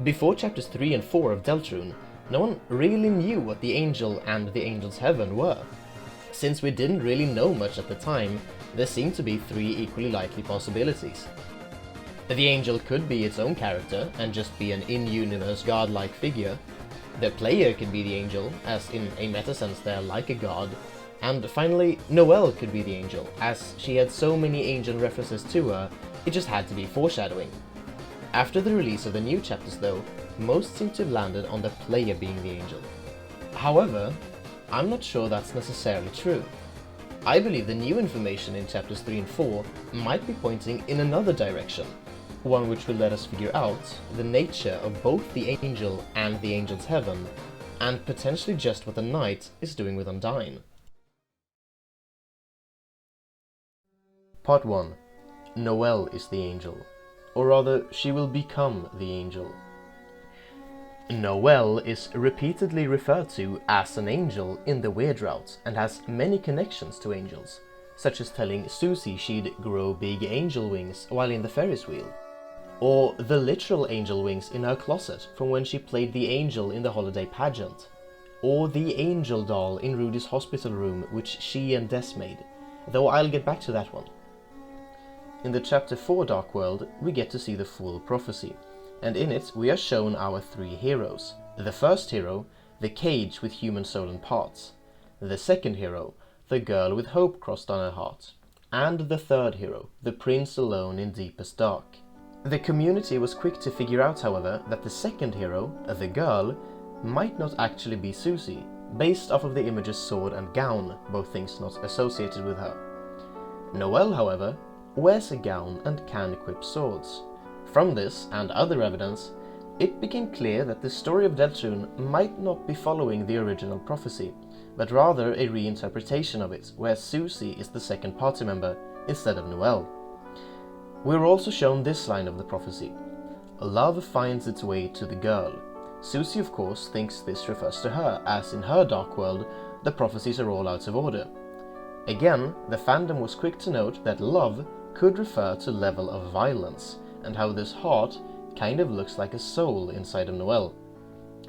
Before chapters 3 and 4 of Deltarune, no one really knew what the angel and the angel's heaven were. Since we didn't really know much at the time, there seemed to be three equally likely possibilities. The angel could be its own character and just be an in-universe godlike figure. The player could be the angel, as in a meta sense they're like a god. And finally, Noelle could be the angel, as she had so many angel references to her, it just had to be foreshadowing. After the release of the new chapters though, most seem to have landed on the player being the angel. However, I'm not sure that's necessarily true. I believe the new information in chapters 3 and 4 might be pointing in another direction, one which will let us figure out the nature of both the angel and the angel's heaven, and potentially just what the knight is doing with Undyne. Part 1. Noelle is the angel, or rather, she will become the angel. Noelle is repeatedly referred to as an angel in the Weird Route and has many connections to angels, such as telling Susie she'd grow big angel wings while in the Ferris wheel, or the literal angel wings in her closet from when she played the angel in the holiday pageant, or the angel doll in Rudy's hospital room which she and Des made, though I'll get back to that one. In the chapter 4 Dark World, we get to see the full prophecy, and in it we are shown our three heroes. The first hero, the cage with human soul and parts. The second hero, the girl with hope crossed on her heart. And the third hero, the prince alone in deepest dark. The community was quick to figure out, however, that the second hero, the girl, might not actually be Susie, based off of the image's sword and gown, both things not associated with her. Noelle, however, wears a gown and can equip swords. From this and other evidence, it became clear that the story of Deltarune might not be following the original prophecy, but rather a reinterpretation of it, where Susie is the second party member instead of Noelle. We're also shown this line of the prophecy: "Love finds its way to the girl." Susie, of course, thinks this refers to her, as in her dark world, the prophecies are all out of order. Again, the fandom was quick to note that love could refer to level of violence, and how this heart kind of looks like a soul inside of Noelle.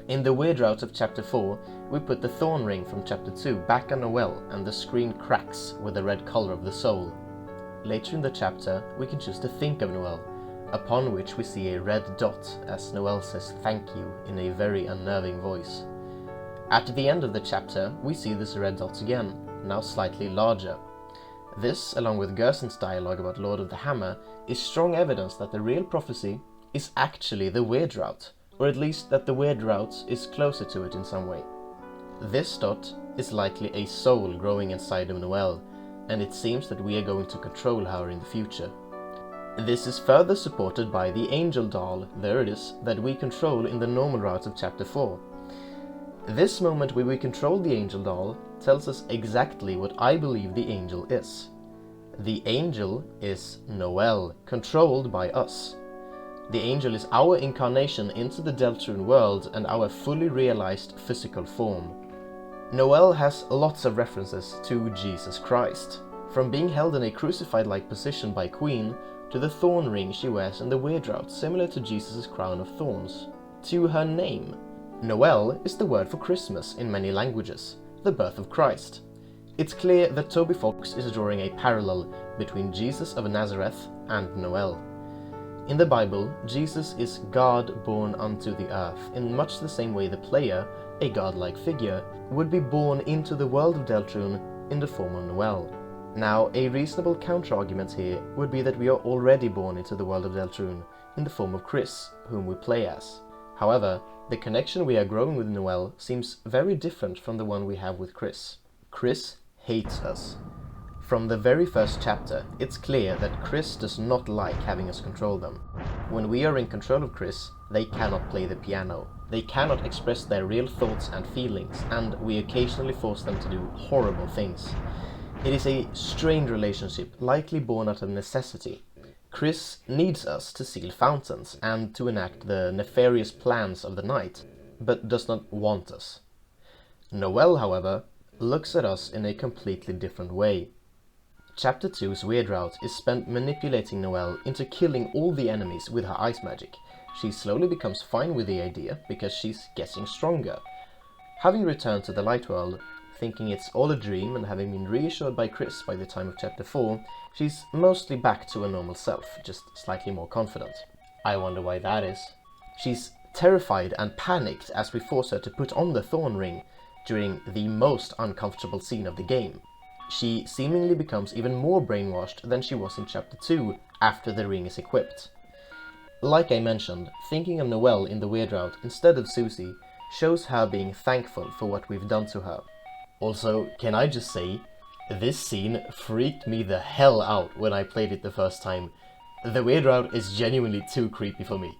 In the Weird Route of chapter 4, we put the thorn ring from chapter 2 back on Noelle, and the screen cracks with the red color of the soul. Later in the chapter, we can choose to think of Noelle, upon which we see a red dot as Noelle says thank you in a very unnerving voice. At the end of the chapter, we see this red dot again, now slightly larger. This, along with Gerson's dialogue about Lord of the Hammer, is strong evidence that the real prophecy is actually the Weird Route, or at least that the Weird Route is closer to it in some way. This dot is likely a soul growing inside of Noelle, and it seems that we are going to control her in the future. This is further supported by the angel doll, there it is, that we control in the normal route of chapter 4. This moment where we control the angel doll tells us exactly what I believe the angel is. The angel is Noelle, controlled by us. The angel is our incarnation into the Deltarune world and our fully realized physical form. Noelle has lots of references to Jesus Christ, from being held in a crucified-like position by Queen to the thorn ring she wears in the Weird Route, similar to Jesus' crown of thorns, to her name. Noelle is the word for Christmas in many languages, the birth of Christ. It's clear that Toby Fox is drawing a parallel between Jesus of Nazareth and Noelle. In the Bible, Jesus is God born unto the earth, in much the same way the player, a godlike figure, would be born into the world of Deltarune in the form of Noelle. Now, a reasonable counter-argument here would be that we are already born into the world of Deltarune in the form of Chris, whom we play as. However, the connection we are growing with Noelle seems very different from the one we have with Chris. Chris hates us. From the very first chapter, it's clear that Chris does not like having us control them. When we are in control of Chris, they cannot play the piano. They cannot express their real thoughts and feelings, and we occasionally force them to do horrible things. It is a strained relationship, likely born out of necessity. Chris needs us to seal fountains and to enact the nefarious plans of the night, but does not want us. Noelle, however, looks at us in a completely different way. Chapter 2's Weird Route is spent manipulating Noelle into killing all the enemies with her ice magic, she slowly becomes fine with the idea because she's getting stronger. Having returned to the light world, thinking it's all a dream and having been reassured by Chris by the time of chapter 4, she's mostly back to a normal self, just slightly more confident. I wonder why that is. She's terrified and panicked as we force her to put on the thorn ring during the most uncomfortable scene of the game. She seemingly becomes even more brainwashed than she was in chapter 2 after the ring is equipped. Like I mentioned, thinking of Noelle in the Weird Route instead of Susie shows her being thankful for what we've done to her. Also, can I just say, this scene freaked me the hell out when I played it the first time. The Weird Route is genuinely too creepy for me.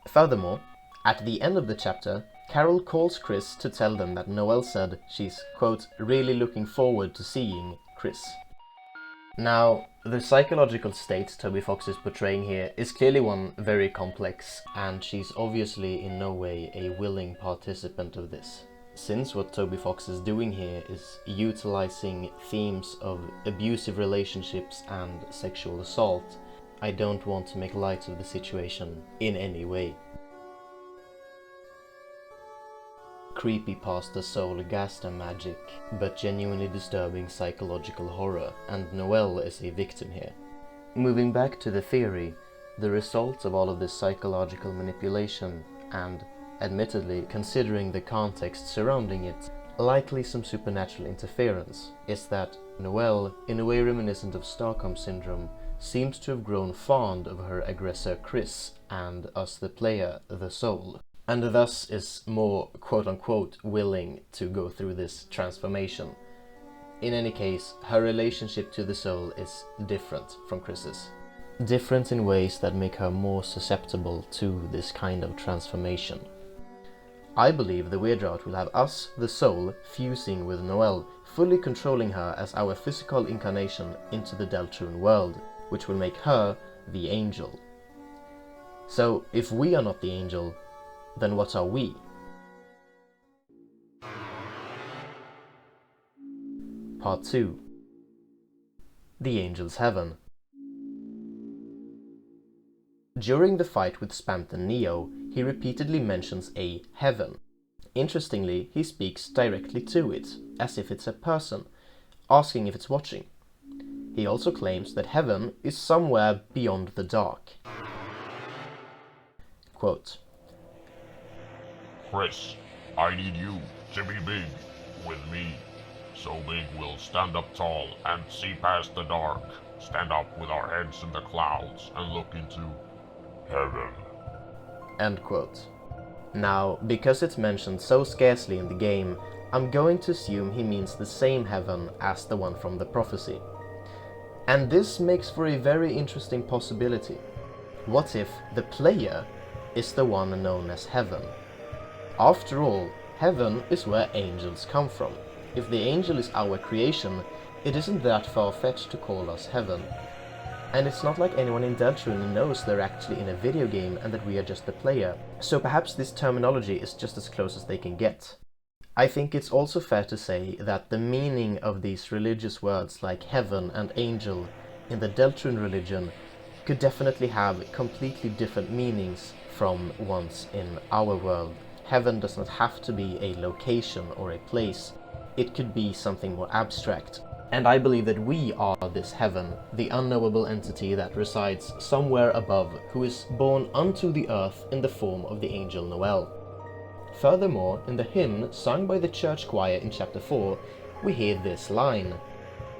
Furthermore, at the end of the chapter, Carol calls Chris to tell them that Noelle said she's, quote, really looking forward to seeing Chris. Now, the psychological state Toby Fox is portraying here is clearly one very complex, and she's obviously in no way a willing participant of this. Since what Toby Fox is doing here is utilizing themes of abusive relationships and sexual assault, I don't want to make light of the situation in any way. Creepypasta soul gaster magic, but genuinely disturbing psychological horror, and Noelle is a victim here. Moving back to the theory, the result of all of this psychological manipulation, and admittedly considering the context surrounding it, likely some supernatural interference, is that Noelle, in a way reminiscent of Stockholm Syndrome, seems to have grown fond of her aggressor Chris and us the player, the soul, and thus is more quote-unquote willing to go through this transformation. In any case, her relationship to the soul is different from Chris's. Different in ways that make her more susceptible to this kind of transformation. I believe the Weird Route will have us, the soul, fusing with Noelle, fully controlling her as our physical incarnation into the Deltarune world, which will make her the angel. So, if we are not the angel, then what are we? Part 2. The Angel's Heaven. During the fight with Spampton Neo, he repeatedly mentions a heaven. Interestingly, he speaks directly to it, as if it's a person, asking if it's watching. He also claims that heaven is somewhere beyond the dark. Quote, Chris, I need you to be big with me. So big we'll stand up tall and see past the dark. Stand up with our heads in the clouds and look into heaven. End quote. Now, because it's mentioned so scarcely in the game, I'm going to assume he means the same heaven as the one from the prophecy. And this makes for a very interesting possibility. What if the player is the one known as heaven? After all, heaven is where angels come from. If the angel is our creation, it isn't that far-fetched to call us heaven. And it's not like anyone in Deltarune knows they're actually in a video game and that we are just the player, so perhaps this terminology is just as close as they can get. I think it's also fair to say that the meaning of these religious words like heaven and angel in the Deltarune religion could definitely have completely different meanings from ones in our world. Heaven does not have to be a location or a place, it could be something more abstract. And I believe that we are this heaven, the unknowable entity that resides somewhere above, who is born unto the earth in the form of the angel Noelle. Furthermore, in the hymn sung by the church choir in chapter 4, we hear this line: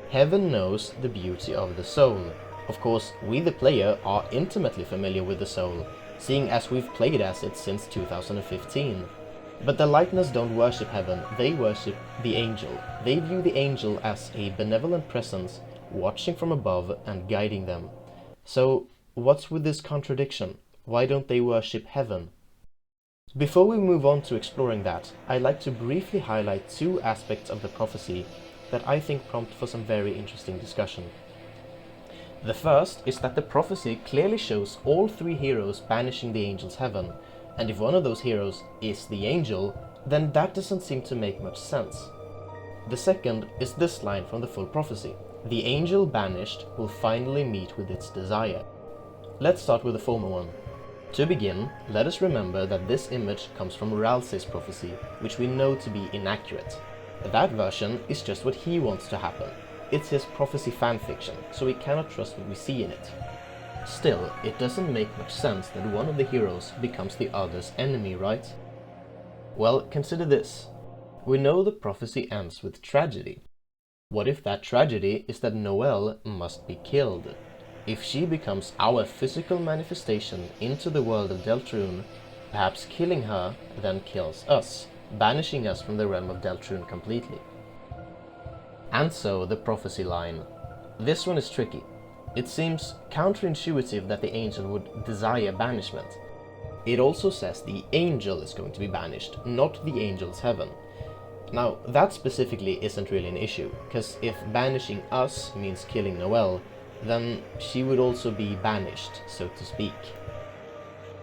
Heaven knows the beauty of the soul. Of course, we the player are intimately familiar with the soul, seeing as we've played as it since 2015. But the Lightners don't worship heaven, they worship the angel. They view the angel as a benevolent presence, watching from above and guiding them. So, what's with this contradiction? Why don't they worship heaven? Before we move on to exploring that, I'd like to briefly highlight two aspects of the prophecy that I think prompt for some very interesting discussion. The first is that the prophecy clearly shows all three heroes banishing the angel's heaven, and if one of those heroes is the angel, then that doesn't seem to make much sense. The second is this line from the full prophecy: the angel banished will finally meet with its desire. Let's start with the former one. To begin, let us remember that this image comes from Ralsei's prophecy, which we know to be inaccurate. That version is just what he wants to happen. It's his prophecy fanfiction, so we cannot trust what we see in it. Still, it doesn't make much sense that one of the heroes becomes the other's enemy, right? Well, consider this. We know the prophecy ends with tragedy. What if that tragedy is that Noelle must be killed? If she becomes our physical manifestation into the world of Deltarune, perhaps killing her then kills us, banishing us from the realm of Deltarune completely. And so the prophecy line. This one is tricky. It seems counterintuitive that the angel would desire banishment. It also says the angel is going to be banished, not the angel's heaven. Now, that specifically isn't really an issue, because if banishing us means killing Noelle, then she would also be banished, so to speak.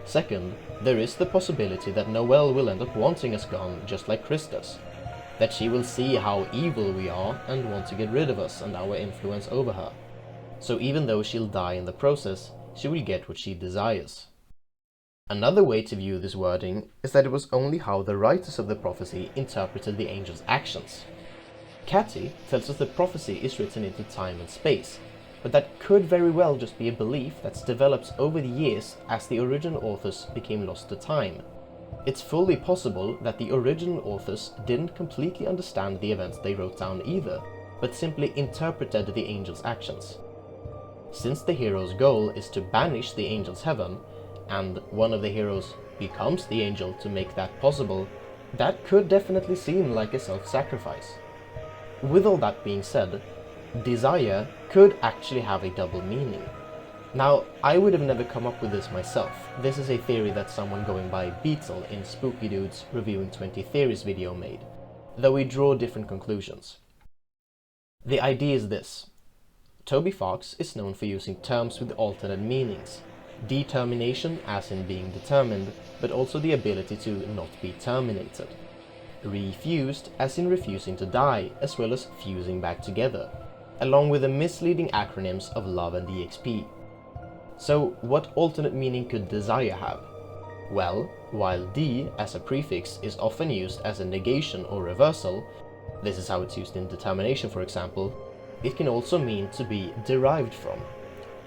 Second, there is the possibility that Noelle will end up wanting us gone just like Chris does. That she will see how evil we are and want to get rid of us and our influence over her. So even though she'll die in the process, she will get what she desires. Another way to view this wording is that it was only how the writers of the prophecy interpreted the angel's actions. Cathy tells us the prophecy is written into time and space, but that could very well just be a belief that's developed over the years as the original authors became lost to time. It's fully possible that the original authors didn't completely understand the events they wrote down either, but simply interpreted the angel's actions. Since the hero's goal is to banish the angel's heaven, and one of the heroes becomes the angel to make that possible, that could definitely seem like a self-sacrifice. With all that being said, desire could actually have a double meaning. Now, I would have never come up with this myself. This is a theory that someone going by Beetle in Spooky Dude's Reviewing 20 Theories video made, though we draw different conclusions. The idea is this. Toby Fox is known for using terms with alternate meanings. Determination as in being determined, but also the ability to not be terminated. Refused as in refusing to die, as well as fusing back together, along with the misleading acronyms of love and EXP. So what alternate meaning could desire have? Well, while D as a prefix is often used as a negation or reversal, this is how it's used in determination for example, it can also mean to be derived from.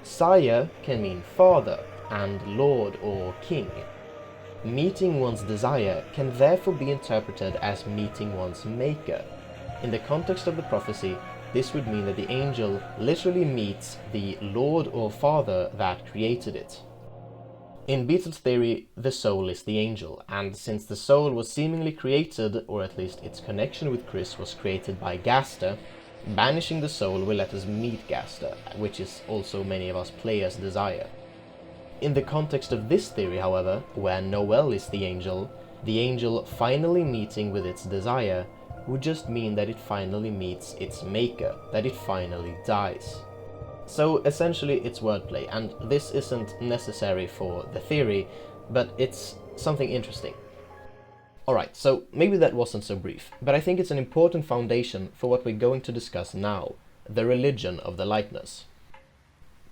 Sire can mean father, and lord or king. Meeting one's desire can therefore be interpreted as meeting one's maker. In the context of the prophecy, this would mean that the angel literally meets the lord or father that created it. In Beetle's theory, the soul is the angel, and since the soul was seemingly created, or at least its connection with Chris was created by Gaster, banishing the soul will let us meet Gaster, which is also many of us players' desire. In the context of this theory, however, where Noelle is the angel finally meeting with its desire would just mean that it finally meets its maker, that it finally dies. So essentially it's wordplay, and this isn't necessary for the theory, but it's something interesting. Alright, so maybe that wasn't so brief, but I think it's an important foundation for what we're going to discuss now, the religion of the Lightners.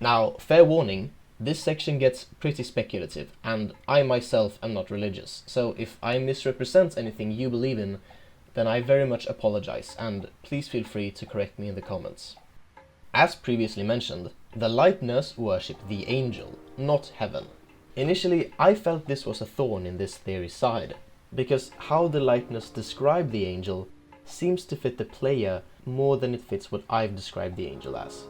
Now, fair warning, this section gets pretty speculative, and I myself am not religious, so if I misrepresent anything you believe in, then I very much apologize, and please feel free to correct me in the comments. As previously mentioned, the Lightners worship the angel, not heaven. Initially, I felt this was a thorn in this theory's side, because how the Lightners describe the angel seems to fit the player more than it fits what I've described the angel as.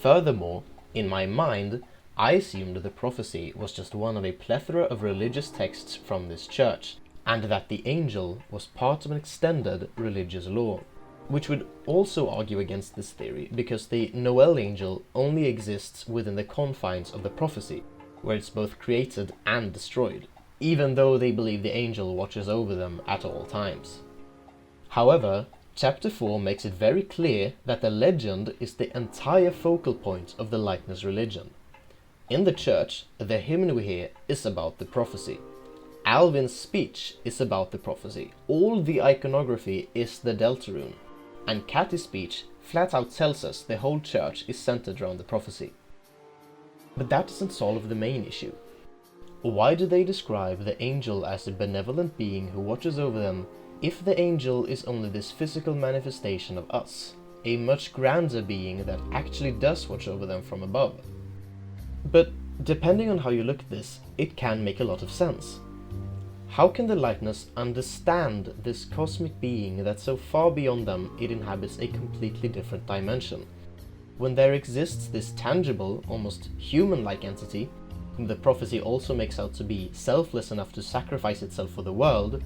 Furthermore, in my mind, I assumed the prophecy was just one of a plethora of religious texts from this church, and that the angel was part of an extended religious law, which would also argue against this theory, because the Noelle angel only exists within the confines of the prophecy, where it's both created and destroyed, even though they believe the angel watches over them at all times. However, Chapter 4 makes it very clear that the legend is the entire focal point of the Lightners religion. In the church, the hymn we hear is about the prophecy. Alvin's speech is about the prophecy. All the iconography is the Deltarune. And Cathy's speech flat out tells us the whole church is centered around the prophecy. But that doesn't solve the main issue. Why do they describe the angel as a benevolent being who watches over them, if the angel is only this physical manifestation of us, a much grander being that actually does watch over them from above? But depending on how you look at this, it can make a lot of sense. How can the Lightners understand this cosmic being that's so far beyond them it inhabits a completely different dimension, when there exists this tangible, almost human-like entity, whom the prophecy also makes out to be selfless enough to sacrifice itself for the world?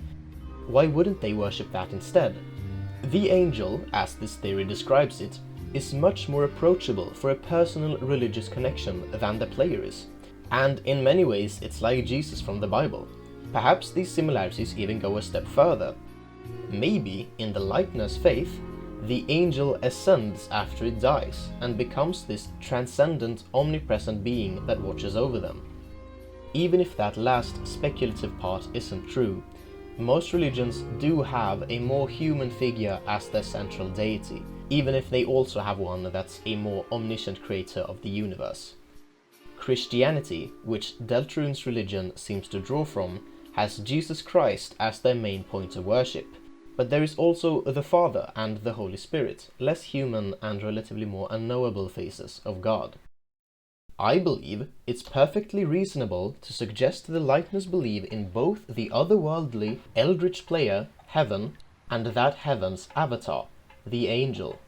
Why wouldn't they worship that instead? The angel, as this theory describes it, is much more approachable for a personal religious connection than the player is, and in many ways it's like Jesus from the Bible. Perhaps these similarities even go a step further. Maybe, in the Lightners' faith, the angel ascends after it dies and becomes this transcendent, omnipresent being that watches over them. Even if that last speculative part isn't true, most religions do have a more human figure as their central deity, even if they also have one that's a more omniscient creator of the universe. Christianity, which Deltarune's religion seems to draw from, has Jesus Christ as their main point of worship, but there is also the Father and the Holy Spirit, less human and relatively more unknowable faces of God. I believe it's perfectly reasonable to suggest the Lightners believe in both the otherworldly, eldritch player, Heaven, and that Heaven's avatar, the Angel.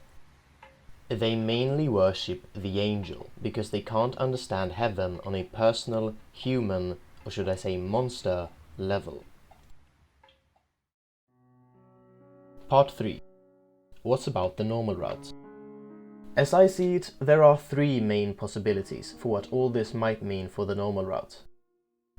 They mainly worship the Angel because they can't understand Heaven on a personal, human, or should I say monster, level. Part 3. What about the normal route? As I see it, there are three main possibilities for what all this might mean for the normal route.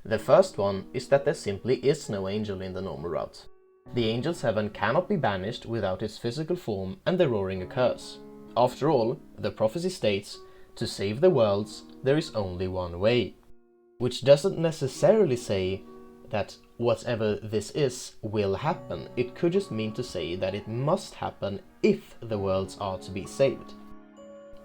The first one is that there simply is no angel in the normal route. The angel's heaven cannot be banished without its physical form and the roaring occurs. After all, the prophecy states, to save the worlds, there is only one way. Which doesn't necessarily say that whatever this is will happen. It could just mean to say that it must happen if the worlds are to be saved.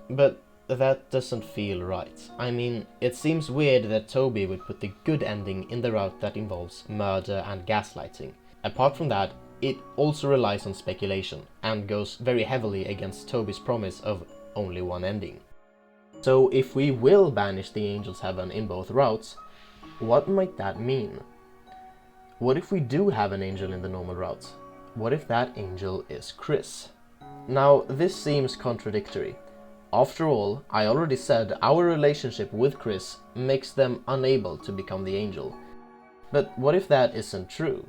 But that doesn't feel right. I mean, it seems weird that Toby would put the good ending in the route that involves murder and gaslighting. Apart from that, it also relies on speculation, and goes very heavily against Toby's promise of only one ending. So if we will banish the angel's heaven in both routes, what might that mean? What if we do have an angel in the normal route? What if that angel is Chris? Now, this seems contradictory. After all, I already said our relationship with Chris makes them unable to become the angel. But what if that isn't true?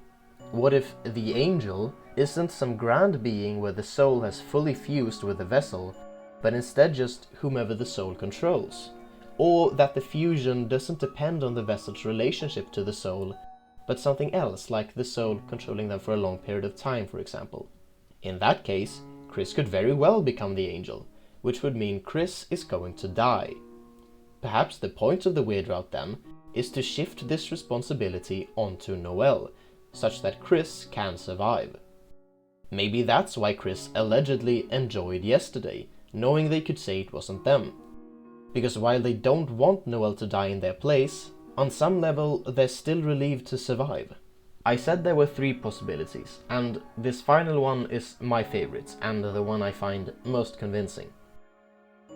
What if the angel isn't some grand being where the soul has fully fused with the vessel, but instead just whomever the soul controls? Or that the fusion doesn't depend on the vessel's relationship to the soul, but something else, like the soul controlling them for a long period of time, for example. In that case, Chris could very well become the angel, which would mean Chris is going to die. Perhaps the point of the weird route then is to shift this responsibility onto Noelle, such that Chris can survive. Maybe that's why Chris allegedly enjoyed yesterday, knowing they could say it wasn't them. Because while they don't want Noelle to die in their place, on some level they're still relieved to survive. I said there were three possibilities, and this final one is my favorite, and the one I find most convincing.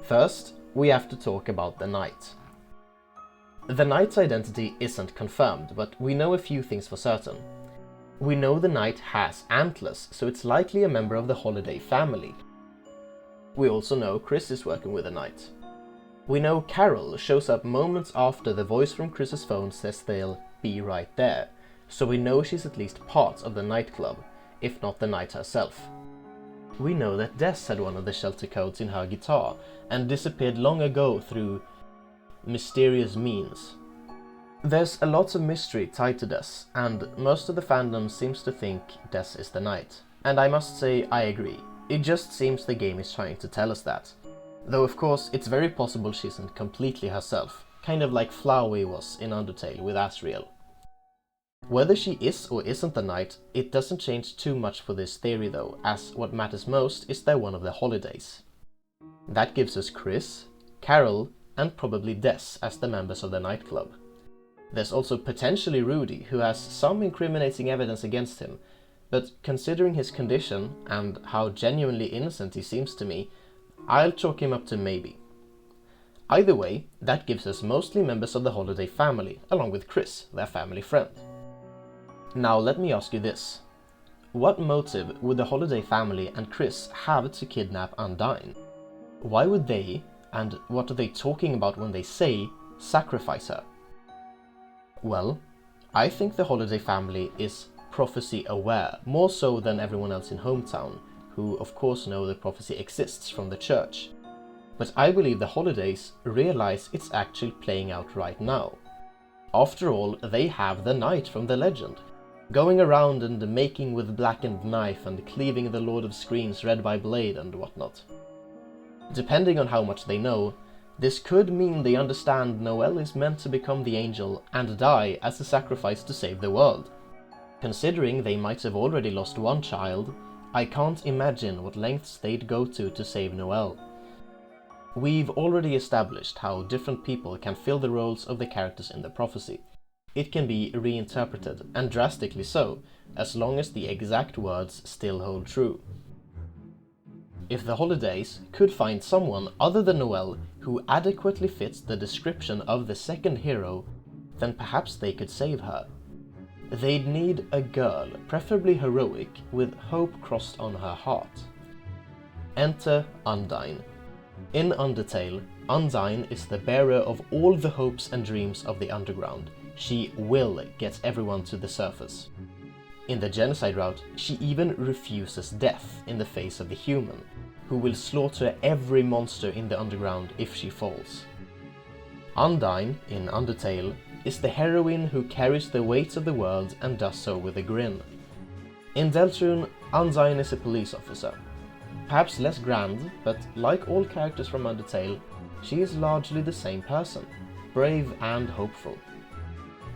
First, we have to talk about the Knight. The Knight's identity isn't confirmed, but we know a few things for certain. We know the Knight has antlers, so it's likely a member of the Holiday family. We also know Chris is working with the Knight. We know Carol shows up moments after the voice from Chris's phone says they'll be right there, so we know she's at least part of the nightclub, if not the Knight herself. We know that Des had one of the shelter codes in her guitar, and disappeared long ago through mysterious means. There's a lot of mystery tied to Des, and most of the fandom seems to think Des is the Knight. And I must say, I agree. It just seems the game is trying to tell us that. Though of course, it's very possible she isn't completely herself, kind of like Flowey was in Undertale with Asriel. Whether she is or isn't the Knight, it doesn't change too much for this theory though, as what matters most is they're one of the Holidays. That gives us Chris, Carol, and probably Des as the members of the nightclub. There's also potentially Rudy, who has some incriminating evidence against him, but considering his condition and how genuinely innocent he seems to me, I'll chalk him up to maybe. Either way, that gives us mostly members of the Holiday family, along with Chris, their family friend. Now let me ask you this. What motive would the Holiday family and Chris have to kidnap Undyne? Why would they, and what are they talking about when they say, sacrifice her? Well, I think the Holiday family is prophecy aware, more so than everyone else in Hometown, who of course know the prophecy exists from the church. But I believe the Holidays realize it's actually playing out right now. After all, they have the knight from the legend, going around and making with blackened knife and cleaving the Lord of Screams read by blade and whatnot. Depending on how much they know, this could mean they understand Noelle is meant to become the angel and die as a sacrifice to save the world. Considering they might have already lost one child, I can't imagine what lengths they'd go to save Noelle. We've already established how different people can fill the roles of the characters in the prophecy. It can be reinterpreted, and drastically so, as long as the exact words still hold true. If the Holidays could find someone other than Noelle who adequately fits the description of the second hero, then perhaps they could save her. They'd need a girl, preferably heroic, with hope crossed on her heart. Enter Undyne. In Undertale, Undyne is the bearer of all the hopes and dreams of the underground. She will get everyone to the surface. In the genocide route, she even refuses death in the face of the human, who will slaughter every monster in the underground if she falls. Undyne, in Undertale, is the heroine who carries the weight of the world and does so with a grin. In Deltarune, Undyne is a police officer. Perhaps less grand, but like all characters from Undertale, she is largely the same person, brave and hopeful.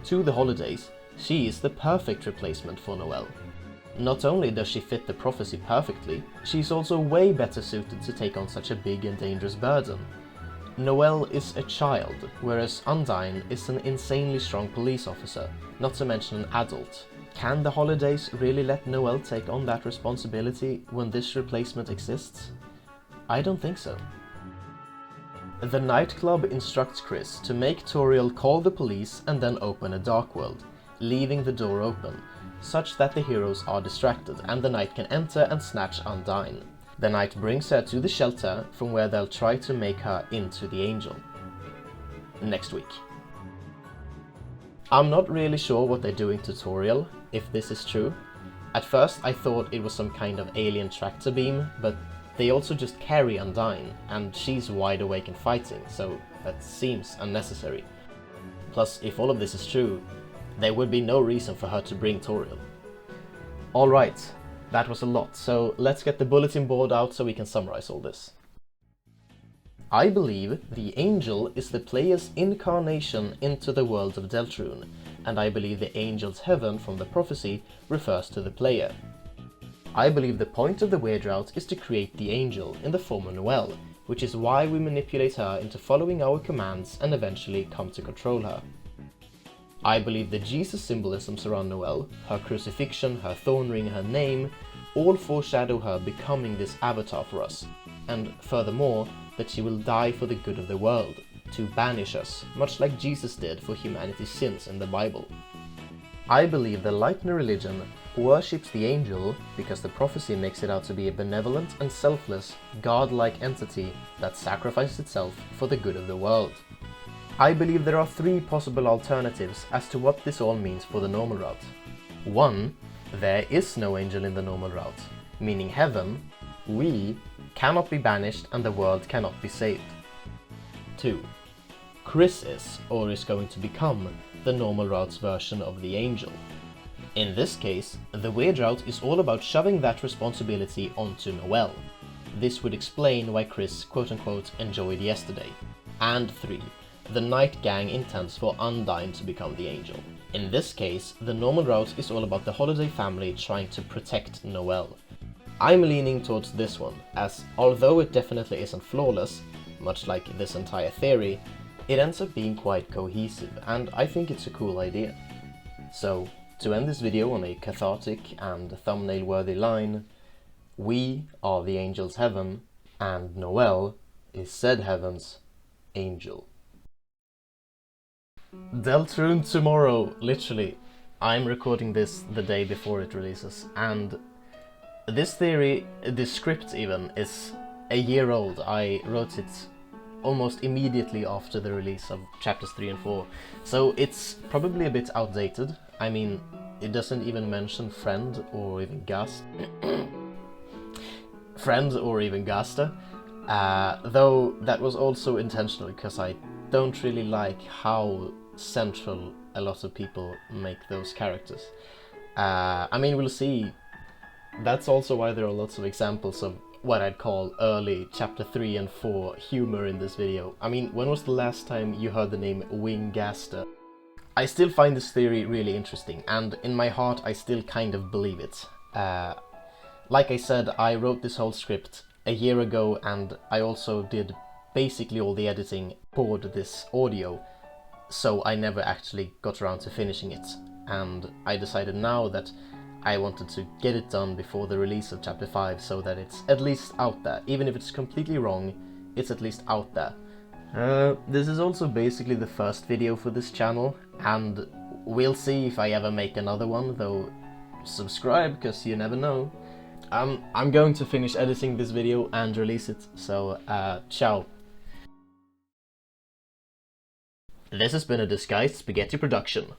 To the Holidays, she is the perfect replacement for Noelle. Not only does she fit the prophecy perfectly, she's also way better suited to take on such a big and dangerous burden. Noelle is a child, whereas Undyne is an insanely strong police officer, not to mention an adult. Can the Holidays really let Noelle take on that responsibility when this replacement exists? I don't think so. The nightclub instructs Chris to make Toriel call the police and then open a dark world, leaving the door open, such that the heroes are distracted and the knight can enter and snatch Undyne. The knight brings her to the shelter, from where they'll try to make her into the angel. Next week. I'm not really sure what they're doing to Toriel, if this is true. At first I thought it was some kind of alien tractor beam, but they also just carry Undyne, and she's wide awake and fighting, so that seems unnecessary. Plus, if all of this is true, there would be no reason for her to bring Toriel. Alright, that was a lot, so let's get the bulletin board out so we can summarize all this. I believe the angel is the player's incarnation into the world of Deltarune, and I believe the angel's heaven from the prophecy refers to the player. I believe the point of the Weird Route is to create the angel in the form of Noelle, which is why we manipulate her into following our commands and eventually come to control her. I believe the Jesus symbolisms around Noelle, her crucifixion, her thorn ring, her name, all foreshadow her becoming this avatar for us, and furthermore, that she will die for the good of the world, to banish us, much like Jesus did for humanity's sins in the Bible. I believe the Lightner religion worships the angel because the prophecy makes it out to be a benevolent and selfless, godlike entity that sacrifices itself for the good of the world. I believe there are three possible alternatives as to what this all means for the normal route. 1. There is no angel in the normal route, meaning heaven, we, cannot be banished and the world cannot be saved. 2. Chris is, or is going to become, the normal route's version of the angel. In this case, the Weird Route is all about shoving that responsibility onto Noelle. This would explain why Chris quote-unquote enjoyed yesterday. And 3. The Night Gang intends for Undyne to become the angel. In this case, the normal route is all about the Holiday family trying to protect Noelle. I'm leaning towards this one, as although it definitely isn't flawless, much like this entire theory, it ends up being quite cohesive, and I think it's a cool idea. So, to end this video on a cathartic and thumbnail-worthy line, we are the angel's heaven, and Noelle is said heaven's angel. Deltarune tomorrow, literally. I'm recording this the day before it releases, and this theory, this script even, is a year old. I wrote it almost immediately after the release of chapters 3 and 4, so it's probably a bit outdated. I mean, it doesn't even mention Friend or even Gast. Friend or even Gasta, though that was also intentional because I don't really like how central a lot of people make those characters. I mean, we'll see. That's also why there are lots of examples of what I'd call early chapter 3 and 4 humor in this video. I mean, when was the last time you heard the name Wingasta? I still find this theory really interesting, and in my heart I still kind of believe it. Like I said, I wrote this whole script a year ago, and I also did basically all the editing for this audio, so I never actually got around to finishing it. And I decided now that I wanted to get it done before the release of chapter 5, so that it's at least out there. Even if it's completely wrong, it's at least out there. This is also basically the first video for this channel, and we'll see if I ever make another one, though subscribe, because you never know. I'm going to finish editing this video and release it, so ciao. This has been a Disguised Spaghetti production.